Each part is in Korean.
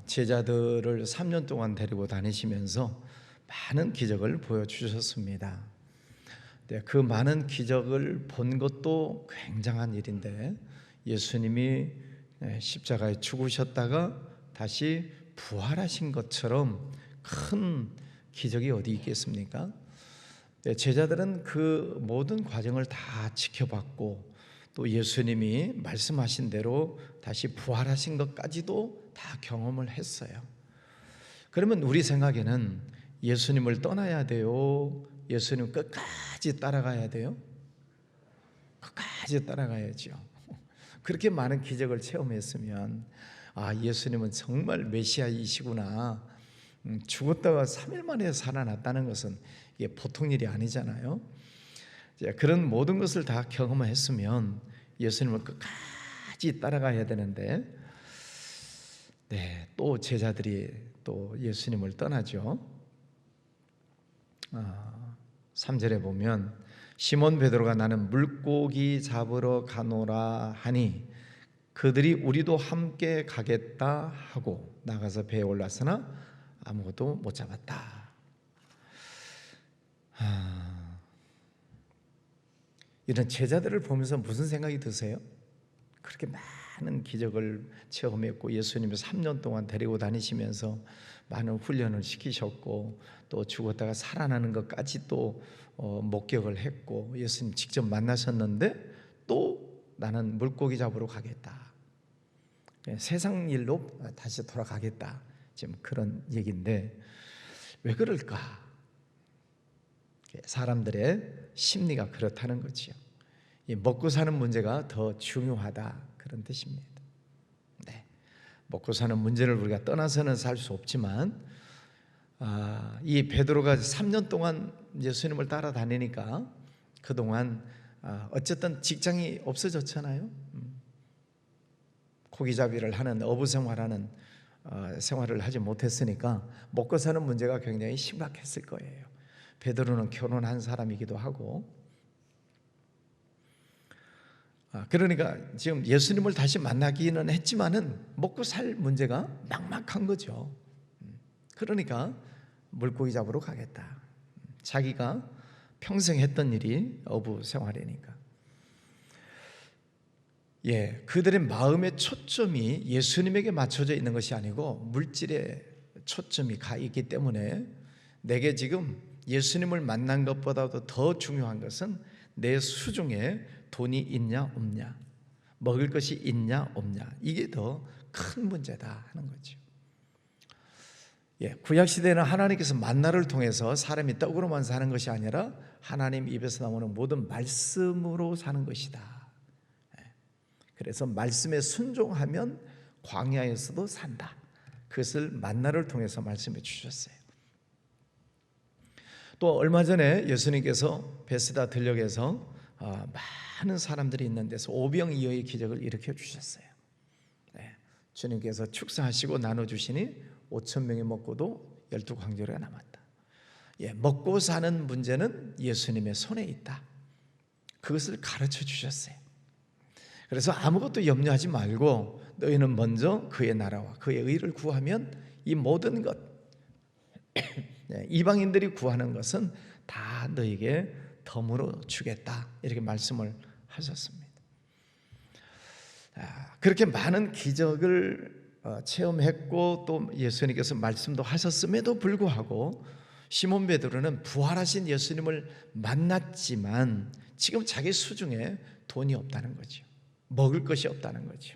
제자들을 3년 동안 데리고 다니시면서 많은 기적을 보여주셨습니다. 그 많은 기적을 본 것도 굉장한 일인데, 예수님이 십자가에 죽으셨다가 다시 부활하신 것처럼 큰 기적이 어디 있겠습니까? 제자들은 그 모든 과정을 다 지켜봤고, 또 예수님이 말씀하신 대로 다시 부활하신 것까지도 다 경험을 했어요. 그러면 우리 생각에는 예수님을 떠나야 돼요? 예수님 끝까지 따라가야 돼요? 끝까지 따라가야죠. 그렇게 많은 기적을 체험했으면 예수님은 정말 메시아이시구나, 죽었다가 3일 만에 살아났다는 것은 이게 보통 일이 아니잖아요. 그런 모든 것을 다 경험했으면 예수님을 끝까지 따라가야 되는데, 또 제자들이 또 예수님을 떠나죠. 3절에 보면 시몬 베드로가 나는 물고기 잡으러 가노라 하니 그들이 우리도 함께 가겠다 하고 나가서 배에 올랐으나 아무것도 못 잡았다. 이런 제자들을 보면서 무슨 생각이 드세요? 그렇게 많은 기적을 체험했고 예수님이 3년 동안 데리고 다니시면서 많은 훈련을 시키셨고, 또 죽었다가 살아나는 것까지 또 목격을 했고, 예수님 직접 만나셨는데 또 나는 물고기 잡으러 가겠다, 세상 일로 다시 돌아가겠다, 지금 그런 얘기인데 왜 그럴까? 사람들의 심리가 그렇다는 거지요. 먹고 사는 문제가 더 중요하다, 그런 뜻입니다. 먹고 사는 문제를 우리가 떠나서는 살 수 없지만, 이 베드로가 3년 동안 예수님을 따라다니니까 그동안 어쨌든 직장이 없어졌잖아요. 고기잡이를 하는 어부 생활하는 생활을 하지 못했으니까 먹고 사는 문제가 굉장히 심각했을 거예요. 베드로는 결혼한 사람이기도 하고, 그러니까 지금 예수님을 다시 만나기는 했지만은 먹고 살 문제가 막막한 거죠. 그러니까 물고기 잡으러 가겠다. 자기가 평생 했던 일이 어부 생활이니까. 그들의 마음의 초점이 예수님에게 맞춰져 있는 것이 아니고 물질에 초점이 가 있기 때문에, 내게 지금 예수님을 만난 것보다도 더 중요한 것은 내 수중에 돈이 있냐 없냐, 먹을 것이 있냐 없냐, 이게 더 큰 문제다 하는 거죠. 구약시대에는 하나님께서 만나를 통해서 사람이 떡으로만 사는 것이 아니라 하나님 입에서 나오는 모든 말씀으로 사는 것이다. 그래서 말씀에 순종하면 광야에서도 산다, 그것을 만나를 통해서 말씀해 주셨어요. 또 얼마 전에 예수님께서 베스다 들녘에서 많은 사람들이 있는 데서 오병이어의 기적을 일으켜 주셨어요. 주님께서 축사하시고 나눠주시니 5,000명이 먹고도 12광주리가 남았다. 먹고 사는 문제는 예수님의 손에 있다, 그것을 가르쳐 주셨어요. 그래서 아무것도 염려하지 말고 너희는 먼저 그의 나라와 그의 의를 구하면 이 모든 것, 이방인들이 구하는 것은 다 너에게 덤으로 주겠다, 이렇게 말씀을 하셨습니다. 그렇게 많은 기적을 체험했고 또 예수님께서 말씀도 하셨음에도 불구하고 시몬 베드로는 부활하신 예수님을 만났지만 지금 자기 수중에 돈이 없다는 거죠. 먹을 것이 없다는 거죠.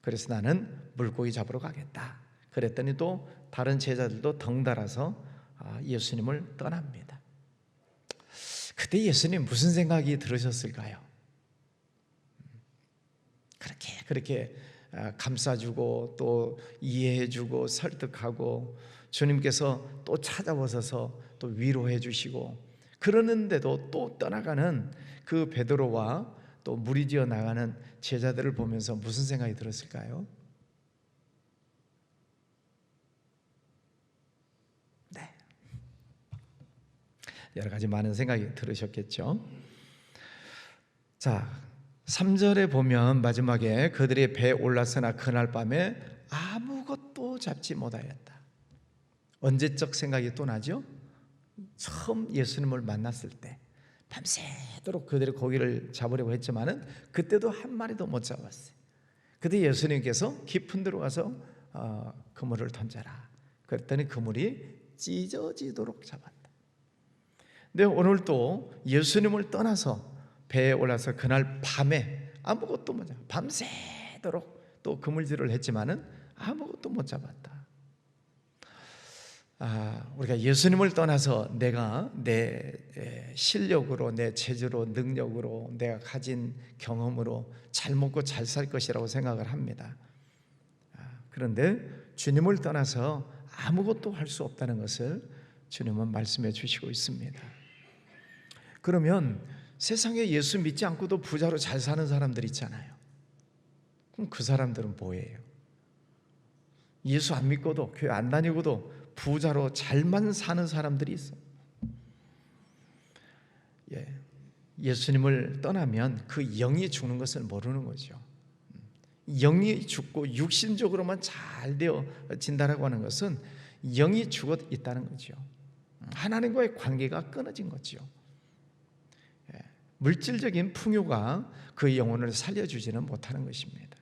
그래서 나는 물고기 잡으러 가겠다, 그랬더니 또 다른 제자들도 덩달아서 예수님을 떠납니다. 그때 예수님 무슨 생각이 들으셨을까요? 그렇게 감싸주고 또 이해해주고 설득하고 주님께서 또 찾아오셔서 또 위로해 주시고 그러는데도 또 떠나가는 그 베드로와 또 무리지어 나가는 제자들을 보면서 무슨 생각이 들었을까요? 여러 가지 많은 생각이 들으셨겠죠. 자, 3절에 보면 마지막에 그들이 배에 올라서나 그날 밤에 아무것도 잡지 못하였다. 언제적 생각이 또 나죠? 처음 예수님을 만났을 때 밤새도록 그들의 고기를 잡으려고 했지만은 그때도 한 마리도 못 잡았어요. 그때 예수님께서 깊은 데로 가서 그물을 던져라. 그랬더니 그물이 찢어지도록 잡았다. 근데 오늘 또 예수님을 떠나서 배에 올라서 그날 밤에 아무것도 못 잡았다. 밤새도록 또 그물질을 했지만은 아무것도 못 잡았다. 우리가 예수님을 떠나서 내가 내 실력으로, 내 재주로, 능력으로, 내가 가진 경험으로 잘 먹고 잘 살 것이라고 생각을 합니다. 그런데 주님을 떠나서 아무것도 할 수 없다는 것을 주님은 말씀해 주시고 있습니다. 그러면 세상에 예수 믿지 않고도 부자로 잘 사는 사람들 있잖아요. 그럼 그 사람들은 뭐예요? 예수 안 믿고도, 교회 안 다니고도 부자로 잘만 사는 사람들이 있어요. 예수님을 떠나면 그 영이 죽는 것을 모르는 거죠. 영이 죽고 육신적으로만 잘 되어진다라고 하는 것은 영이 죽어 있다는 거죠. 하나님과의 관계가 끊어진 거죠. 물질적인 풍요가 그 영혼을 살려주지는 못하는 것입니다.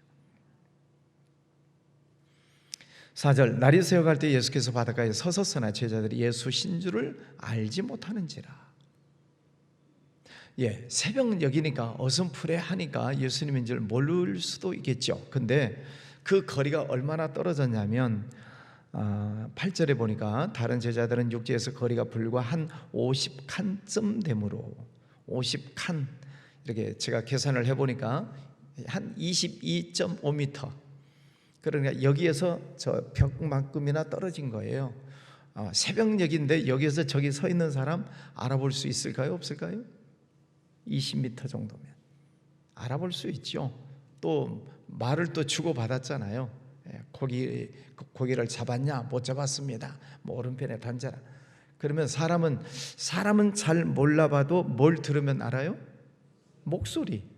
4절, 날이 새어갈 때 예수께서 바닷가에 서섰으나 제자들이 예수 신주를 알지 못하는지라. 새벽녘이니까 어슴푸레 하니까 예수님인 줄 모를 수도 있겠죠. 근데 그 거리가 얼마나 떨어졌냐면 8절에 보니까 다른 제자들은 육지에서 거리가 불과 한 50칸쯤 되므로, 50칸, 이렇게 제가 계산을 해보니까 한 22.5m, 그러니까 여기에서 저 벽만큼이나 떨어진 거예요. 새벽녘인데 여기에서 저기 서 있는 사람 알아볼 수 있을까요? 없을까요? 20m 정도면 알아볼 수 있죠. 또 말을 또 주고받았잖아요. 고기를 잡았냐? 못 잡았습니다. 뭐 오른편에 던져라. 그러면 사람은 잘 몰라봐도 뭘 들으면 알아요? 목소리.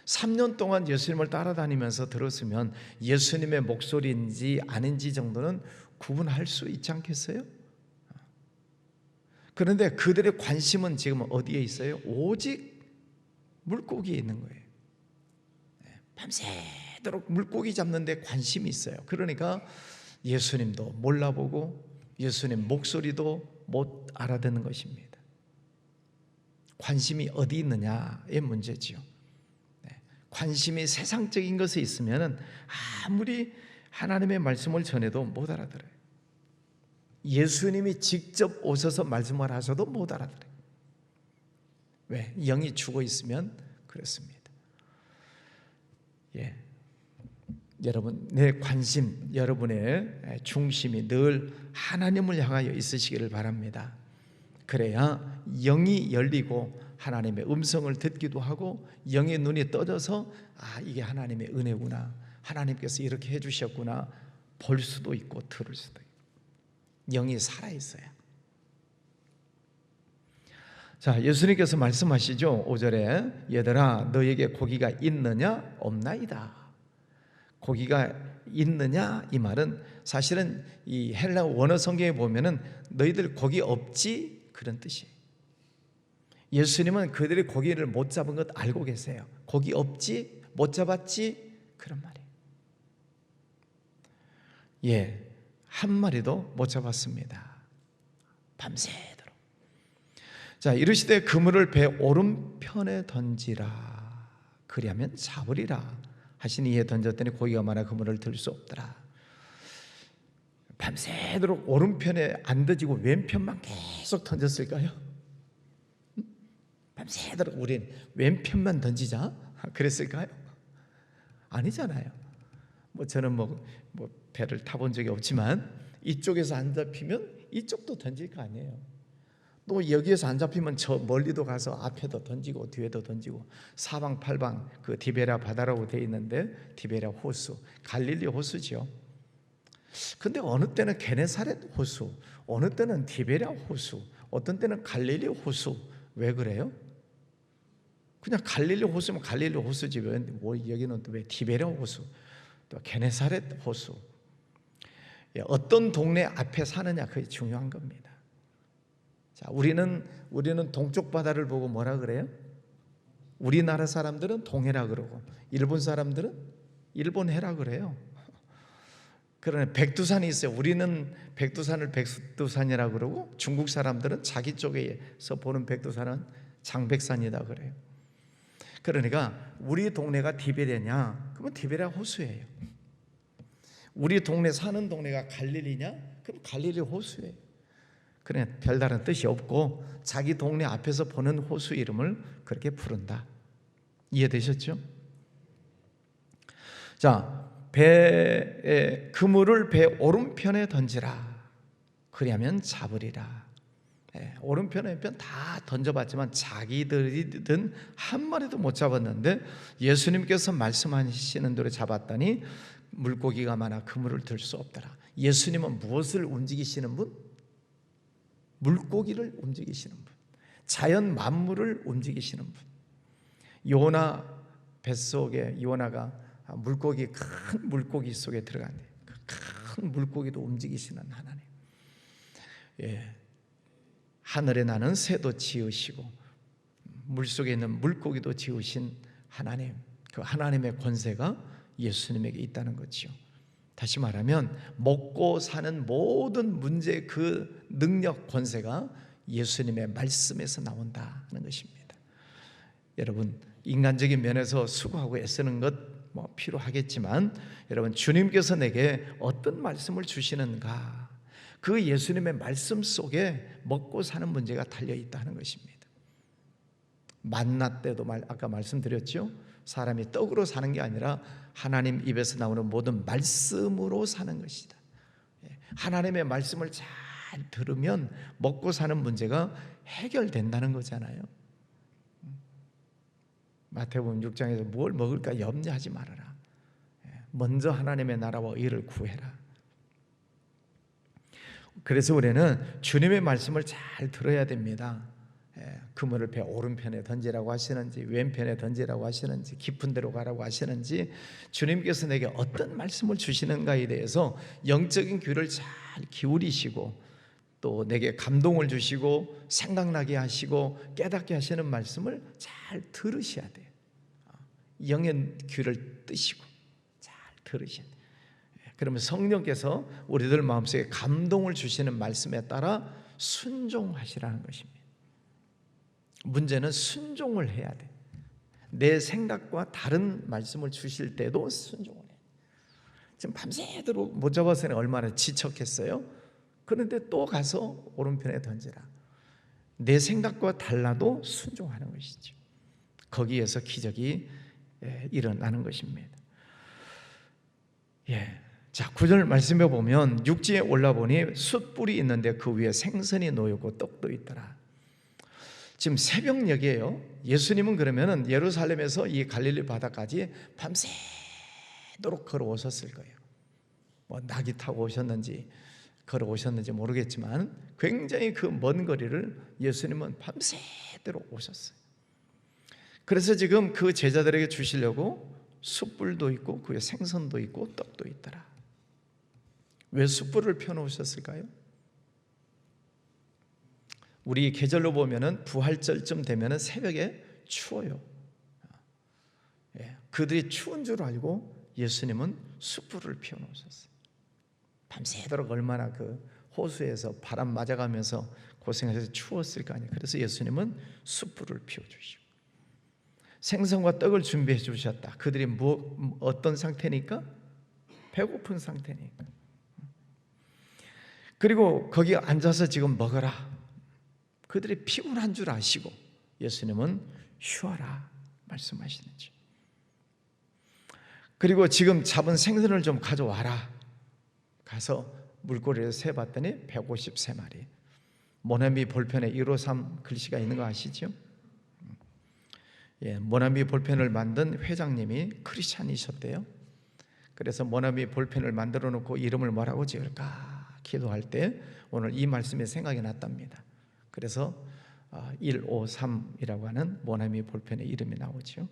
3년 동안 예수님을 따라다니면서 들었으면 예수님의 목소리인지 아닌지 정도는 구분할 수 있지 않겠어요? 그런데 그들의 관심은 지금 어디에 있어요? 오직 물고기에 있는 거예요. 밤새도록 물고기 잡는 데 관심이 있어요. 그러니까 예수님도 몰라보고 예수님 목소리도 못 알아듣는 것입니다. 관심이 어디 있느냐의 문제지요. 관심이 세상적인 것에 있으면 아무리 하나님의 말씀을 전해도 못 알아들어요. 예수님이 직접 오셔서 말씀을 하셔도 못 알아들어요. 왜? 영이 죽어 있으면 그렇습니다. 여러분, 내 관심, 여러분의 중심이 늘 하나님을 향하여 있으시기를 바랍니다. 그래야 영이 열리고 하나님의 음성을 듣기도 하고 영의 눈이 떠져서 이게 하나님의 은혜구나, 하나님께서 이렇게 해주셨구나 볼 수도 있고 들을 수도 있고, 영이 살아있어요. 자, 예수님께서 말씀하시죠. 5절에 얘들아 너에게 고기가 있느냐 없나이다. 고기가 있느냐 이 말은 사실은 이 헬라 원어 성경에 보면은 너희들 고기 없지 그런 뜻이에요. 예수님은 그들이 고기를 못 잡은 것 알고 계세요. 고기 없지? 못 잡았지? 그런 말이에요. 한 마리도 못 잡았습니다. 밤새도록. 자, 이르시되 그물을 배 오른편에 던지라. 그리하면 잡으리라 하시니 이에 던졌더니 고기가 많아 그물을 들 수 없더라. 밤새도록 오른편에 안 던지고 왼편만 계속 던졌을까요? 밤새도록 우린 왼편만 던지자 그랬을까요? 아니잖아요. 저는 배를 타본 적이 없지만 이쪽에서 안 잡히면 이쪽도 던질 거 아니에요. 또 여기에서 안 잡히면 저 멀리도 가서 앞에도 던지고 뒤에도 던지고 사방팔방 그 디베랴 바다라고 되어 있는데 디베랴 호수, 갈릴리 호수죠. 근데 어느 때는 게네사렛 호수, 어느 때는 디베랴 호수, 어떤 때는 갈릴리 호수. 왜 그래요? 그냥 갈릴리 호수면 갈릴리 호수지 왜 여기는 또 왜 디베랴 호수, 또 게네사렛 호수. 어떤 동네 앞에 사느냐, 그게 중요한 겁니다. 자, 우리는 동쪽 바다를 보고 뭐라 그래요? 우리나라 사람들은 동해라 그러고, 일본 사람들은 일본해라 그래요. 그러나 백두산이 있어요. 우리는 백두산을 백두산이라 그러고, 중국 사람들은 자기 쪽에서 보는 백두산은 장백산이다 그래요. 그러니까 우리 동네가 티베리아냐? 그러면 티베리아 호수예요. 우리 동네 사는 동네가 갈릴리냐? 그럼 갈릴리 호수예요. 그래, 별다른 뜻이 없고 자기 동네 앞에서 보는 호수 이름을 그렇게 부른다. 이해되셨죠? 자, 그물을 배 오른편에 던지라. 그리하면 잡으리라. 오른편에 다 던져봤지만 자기들이든 한 마리도 못 잡았는데, 예수님께서 말씀하시는 대로 잡았더니 물고기가 많아 그물을 들 수 없더라. 예수님은 무엇을 움직이시는 분? 물고기를 움직이시는 분, 자연 만물을 움직이시는 분. 요나 뱃속에, 요나가 큰 물고기 속에 들어갔네. 큰 물고기도 움직이시는 하나님. 하늘에 나는 새도 지으시고 물속에 있는 물고기도 지으신 하나님, 그 하나님의 권세가 예수님에게 있다는 거죠. 다시 말하면 먹고 사는 모든 문제의 그 능력, 권세가 예수님의 말씀에서 나온다는 것입니다. 여러분, 인간적인 면에서 수고하고 애쓰는 것 필요하겠지만, 여러분, 주님께서 내게 어떤 말씀을 주시는가, 그 예수님의 말씀 속에 먹고 사는 문제가 달려있다는 것입니다. 만나 때도 아까 말씀드렸죠. 사람이 떡으로 사는 게 아니라 하나님 입에서 나오는 모든 말씀으로 사는 것이다. 하나님의 말씀을 잘 들으면 먹고 사는 문제가 해결된다는 거잖아요. 마태복음 6장에서 뭘 먹을까 염려하지 말아라. 먼저 하나님의 나라와 의를 구해라. 그래서 우리는 주님의 말씀을 잘 들어야 됩니다. 그물을 배 오른편에 던지라고 하시는지, 왼편에 던지라고 하시는지, 깊은 데로 가라고 하시는지, 주님께서 내게 어떤 말씀을 주시는가에 대해서 영적인 귀를 잘 기울이시고, 또 내게 감동을 주시고 생각나게 하시고 깨닫게 하시는 말씀을 잘 들으셔야 돼요. 영의 귀를 뜨시고 잘 들으셔야 돼요. 그러면 성령께서 우리들 마음속에 감동을 주시는 말씀에 따라 순종하시라는 것입니다. 문제는 순종을 해야 돼. 내 생각과 다른 말씀을 주실 때도 순종을 해. 지금 밤새도록 못 잡아서 얼마나 지쳤겠어요? 그런데 또 가서 오른편에 던지라. 내 생각과 달라도 순종하는 것이죠. 거기에서 기적이 일어나는 것입니다. 자, 9절 말씀해 보면, 육지에 올라보니 숯불이 있는데 그 위에 생선이 놓였고 떡도 있더라. 지금 새벽녘이에요. 예수님은 그러면은 예루살렘에서 이 갈릴리 바다까지 밤새도록 걸어오셨을 거예요. 낙이 타고 오셨는지 걸어오셨는지 모르겠지만 굉장히 그 먼 거리를 예수님은 밤새도록 오셨어요. 그래서 지금 그 제자들에게 주시려고 숯불도 있고 그 위에 생선도 있고 떡도 있더라. 왜 숯불을 펴놓으셨을까요? 우리 계절로 보면은 부활절쯤 되면은 새벽에 추워요. 그들이 추운 줄 알고 예수님은 숯불을 피워놓으셨어요. 밤새도록 얼마나 그 호수에서 바람 맞아가면서 고생해서 추웠을 거 아니에요. 그래서 예수님은 숯불을 피워주시고 생선과 떡을 준비해 주셨다. 그들이 어떤 상태니까? 배고픈 상태니까. 그리고 거기 앉아서 지금 먹어라. 그들이 피곤한 줄 아시고 예수님은 쉬어라 말씀하시는지. 그리고 지금 잡은 생선을 좀 가져와라. 가서 물고기를 세봤더니 153마리. 모나미 볼펜에 153 글씨가 있는 거 아시죠? 모나미 볼펜을 만든 회장님이 크리스찬이셨대요. 그래서 모나미 볼펜을 만들어 놓고 이름을 뭐라고 지을까 기도할 때 오늘 이 말씀이 생각이 났답니다. 그래서 153이라고 하는 모나미 볼펜의 이름이 나오죠.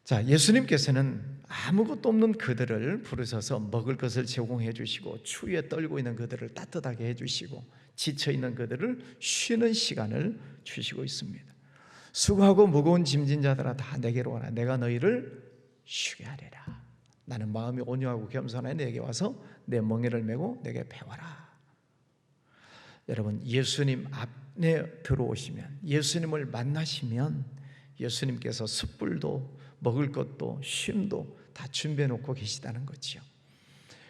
자, 자, 예수님께서는 아무것도 없는 그들을 부르셔서 먹을 것을 제공해 주시고, 추위에 떨고 있는 그들을 따뜻하게 해 주시고, 지쳐 있는 그들을 쉬는 시간을 주시고 있습니다. 수고하고 무거운 짐진 자들아 다 내게로 와라. 내가 너희를 쉬게 하리라. 나는 마음이 온유하고 겸손하니 내게 와서 내 멍에를 메고 내게 배워라. 여러분, 예수님 앞에 들어오시면, 예수님을 만나시면 예수님께서 숯불도 먹을 것도 쉼도 다 준비해 놓고 계시다는 거지요.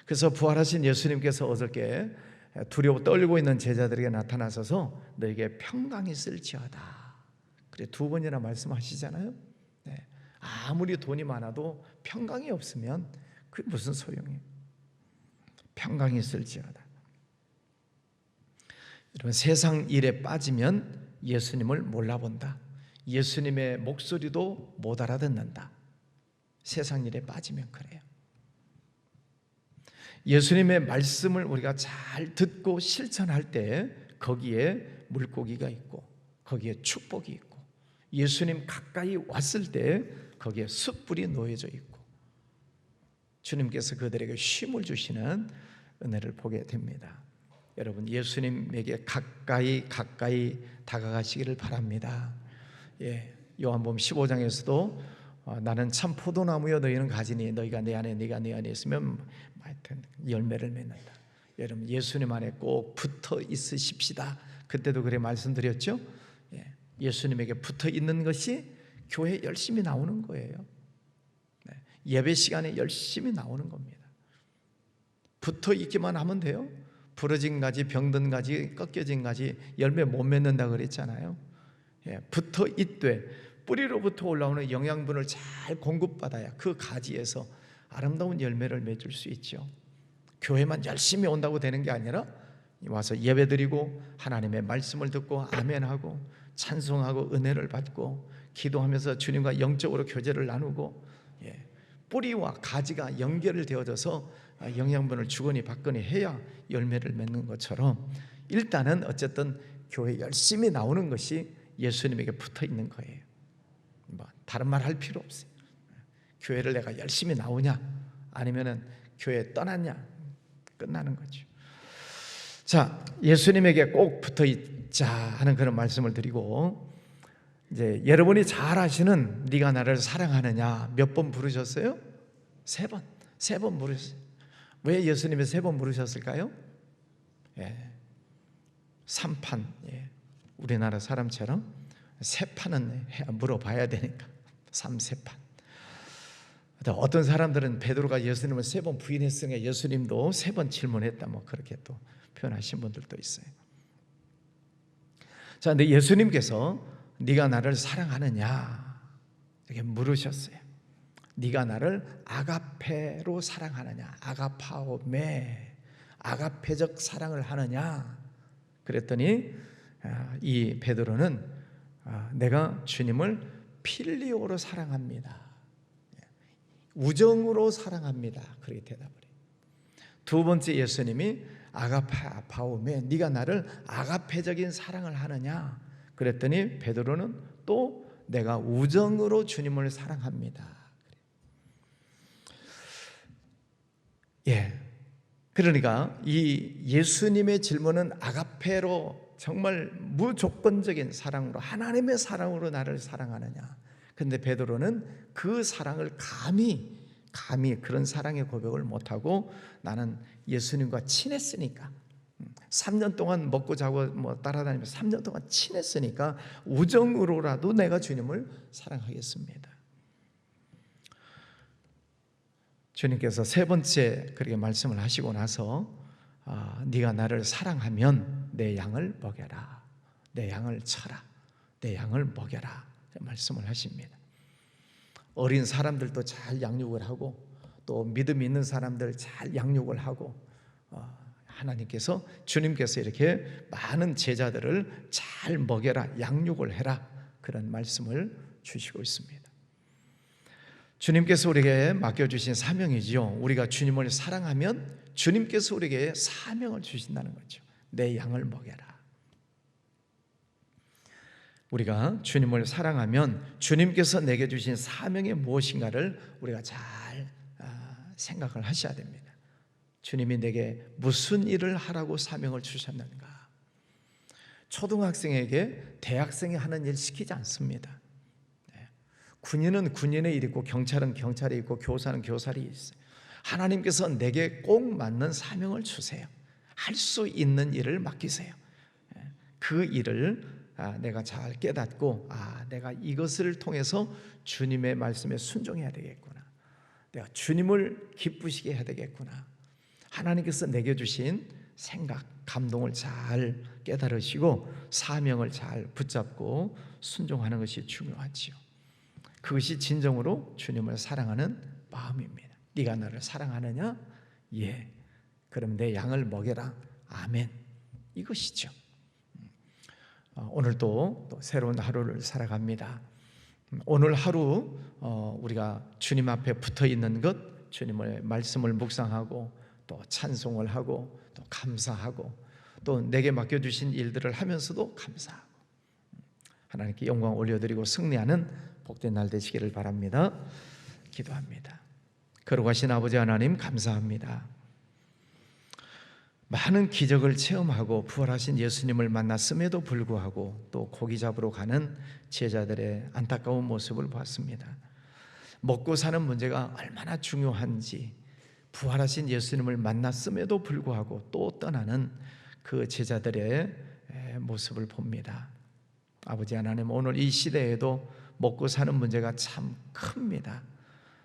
그래서 부활하신 예수님께서 어저께 두려워 떨고 있는 제자들에게 나타나셔서 너에게 평강이 있을지어다, 그래 두 번이나 말씀하시잖아요. 네. 아무리 돈이 많아도 평강이 없으면 그게 무슨 소용이에요. 평강이 있을지어다. 여러분, 세상 일에 빠지면 예수님을 몰라본다. 예수님의 목소리도 못 알아듣는다. 세상 일에 빠지면 그래요. 예수님의 말씀을 우리가 잘 듣고 실천할 때 거기에 물고기가 있고 거기에 축복이 있고, 예수님 가까이 왔을 때 거기에 숯불이 놓여져 있고, 주님께서 그들에게 쉼을 주시는 은혜를 보게 됩니다. 여러분, 예수님에게 가까이 다가가시기를 바랍니다. 요한복음 15장에서도 나는 참 포도나무여 너희는 가지니 너희가 내 안에 네가 내 안에 있으면 하여튼 열매를 맺는다. 여러분, 예수님 안에 꼭 붙어 있으십시다. 그때도 그래 말씀드렸죠. 예수님에게 붙어 있는 것이 교회 열심히 나오는 거예요. 예배 시간에 열심히 나오는 겁니다. 붙어 있기만 하면 돼요. 부러진 가지, 병든 가지, 꺾여진 가지 열매 못 맺는다 그랬잖아요. 붙어 있되 뿌리로부터 올라오는 영양분을 잘 공급받아야 그 가지에서 아름다운 열매를 맺을 수 있죠. 교회만 열심히 온다고 되는 게 아니라 와서 예배드리고 하나님의 말씀을 듣고 아멘하고 찬송하고 은혜를 받고 기도하면서 주님과 영적으로 교제를 나누고, 뿌리와 가지가 연결을 되어져서 영양분을 주거니 받거니 해야 열매를 맺는 것처럼, 일단은 어쨌든 교회 열심히 나오는 것이 예수님에게 붙어 있는 거예요. 다른 말 할 필요 없어요. 교회를 내가 열심히 나오냐 아니면은 교회 떠났냐 끝나는 거죠. 자, 예수님에게 꼭 붙어 있자 하는 그런 말씀을 드리고, 이제 여러분이 잘 아시는 네가 나를 사랑하느냐 몇 번 부르셨어요? 세 번 부르셨어요. 왜 예수님이 세 번 부르셨을까요? 삼판, 우리나라 사람처럼 세 판은 물어봐야 되니까 삼세판. 어떤 사람들은 베드로가 예수님을 세 번 부인했으니까 예수님도 세 번 질문했다, 뭐 그렇게 또 표현하신 분들도 있어요. 자, 근데 예수님께서 네가 나를 사랑하느냐 이렇게 물으셨어요. 네가 나를 아가페로 사랑하느냐, 아가파오메, 아가페적 사랑을 하느냐 그랬더니 이 베드로는 내가 주님을 필리오로 사랑합니다, 우정으로 사랑합니다, 그렇게 대답을 해요. 두 번째 예수님이 아가파오메, 네가 나를 아가페적인 사랑을 하느냐 그랬더니 베드로는 또 내가 우정으로 주님을 사랑합니다. 그러니까 이 예수님의 질문은 아가페로, 정말 무조건적인 사랑으로, 하나님의 사랑으로 나를 사랑하느냐. 근데 베드로는 그 사랑을 감히 그런 사랑의 고백을 못하고 나는 예수님과 친했으니까, 3년 동안 먹고 자고 뭐 따라다니면서 3년 동안 친했으니까 우정으로라도 내가 주님을 사랑하겠습니다. 주님께서 세 번째 그렇게 말씀을 하시고 나서 네가 나를 사랑하면 내 양을 먹여라, 내 양을 쳐라, 내 양을 먹여라 말씀을 하십니다. 어린 사람들도 잘 양육을 하고 또 믿음 있는 사람들 잘 양육을 하고, 하나님께서, 주님께서 이렇게 많은 제자들을 잘 먹여라, 양육을 해라 그런 말씀을 주시고 있습니다. 주님께서 우리에게 맡겨주신 사명이지요. 우리가 주님을 사랑하면 주님께서 우리에게 사명을 주신다는 거죠. 내 양을 먹여라. 우리가 주님을 사랑하면 주님께서 내게 주신 사명이 무엇인가를 우리가 잘 생각을 하셔야 됩니다. 주님이 내게 무슨 일을 하라고 사명을 주셨는가? 초등학생에게 대학생이 하는 일 시키지 않습니다. 군인은 군인의 일이 있고 경찰은 경찰이 있고 교사는 교사이 있어요. 하나님께서 내게 꼭 맞는 사명을 주세요. 할 수 있는 일을 맡기세요. 그 일을 내가 잘 깨닫고 내가 이것을 통해서 주님의 말씀에 순종해야 되겠구나. 내가 주님을 기쁘시게 해야 되겠구나. 하나님께서 내게 주신 생각, 감동을 잘 깨달으시고 사명을 잘 붙잡고 순종하는 것이 중요하지요. 그것이 진정으로 주님을 사랑하는 마음입니다. 네가 나를 사랑하느냐? 예. 그럼 내 양을 먹여라. 아멘. 이것이죠. 오늘도 또 새로운 하루를 살아갑니다. 오늘 하루 우리가 주님 앞에 붙어 있는 것, 주님의 말씀을 묵상하고 또 찬송을 하고 또 감사하고 또 내게 맡겨주신 일들을 하면서도 감사하고 하나님께 영광 올려드리고 승리하는 복된 날 되시기를 바랍니다. 기도합니다. 거룩하신 아버지 하나님, 감사합니다. 많은 기적을 체험하고 부활하신 예수님을 만났음에도 불구하고 또 고기 잡으러 가는 제자들의 안타까운 모습을 보았습니다. 먹고 사는 문제가 얼마나 중요한지, 부활하신 예수님을 만났음에도 불구하고 또 떠나는 그 제자들의 모습을 봅니다. 아버지 하나님, 오늘 이 시대에도 먹고 사는 문제가 참 큽니다.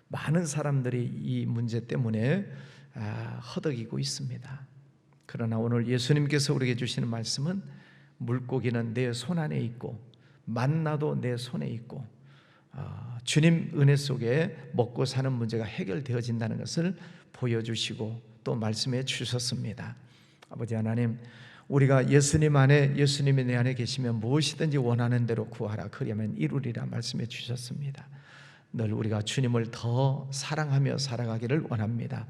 많은 사람들이 이 문제 때문에 허덕이고 있습니다. 그러나 오늘 예수님께서 우리에게 주시는 말씀은 물고기는 내 손 안에 있고 만나도 내 손에 있고 주님 은혜 속에 먹고 사는 문제가 해결되어진다는 것을 보여주시고 또 말씀해 주셨습니다. 아버지 하나님, 우리가 예수님 안에, 예수님이 내 안에 계시면 무엇이든지 원하는 대로 구하라, 그리하면 이루리라 말씀해 주셨습니다. 늘 우리가 주님을 더 사랑하며 살아가기를 원합니다.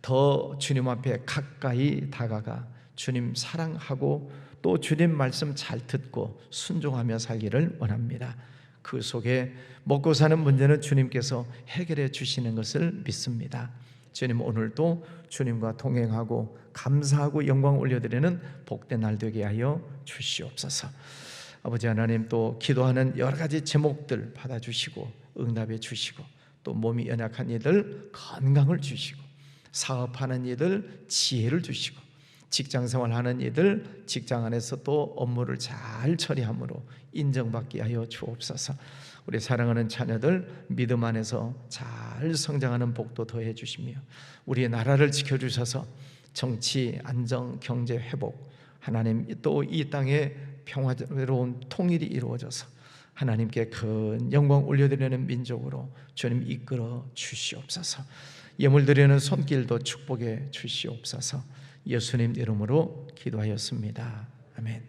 더 주님 앞에 가까이 다가가 주님 사랑하고 또 주님 말씀 잘 듣고 순종하며 살기를 원합니다. 그 속에 먹고 사는 문제는 주님께서 해결해 주시는 것을 믿습니다. 주님, 오늘도 주님과 동행하고 감사하고 영광 올려드리는 복된 날 되게 하여 주시옵소서. 아버지 하나님, 또 기도하는 여러 가지 제목들 받아주시고 응답해 주시고 또 몸이 연약한 이들 건강을 주시고 사업하는 이들 지혜를 주시고 직장생활하는 이들 직장 안에서 또 업무를 잘 처리함으로 인정받게 하여 주옵소서. 우리 사랑하는 자녀들 믿음 안에서 잘 성장하는 복도 더해 주시며 우리의 나라를 지켜주셔서 정치, 안정, 경제 회복, 하나님 또 이 땅에 평화로운 통일이 이루어져서 하나님께 큰 영광 올려드리는 민족으로 주님 이끌어 주시옵소서. 예물 드리는 손길도 축복해 주시옵소서. 예수님 이름으로 기도하였습니다. 아멘.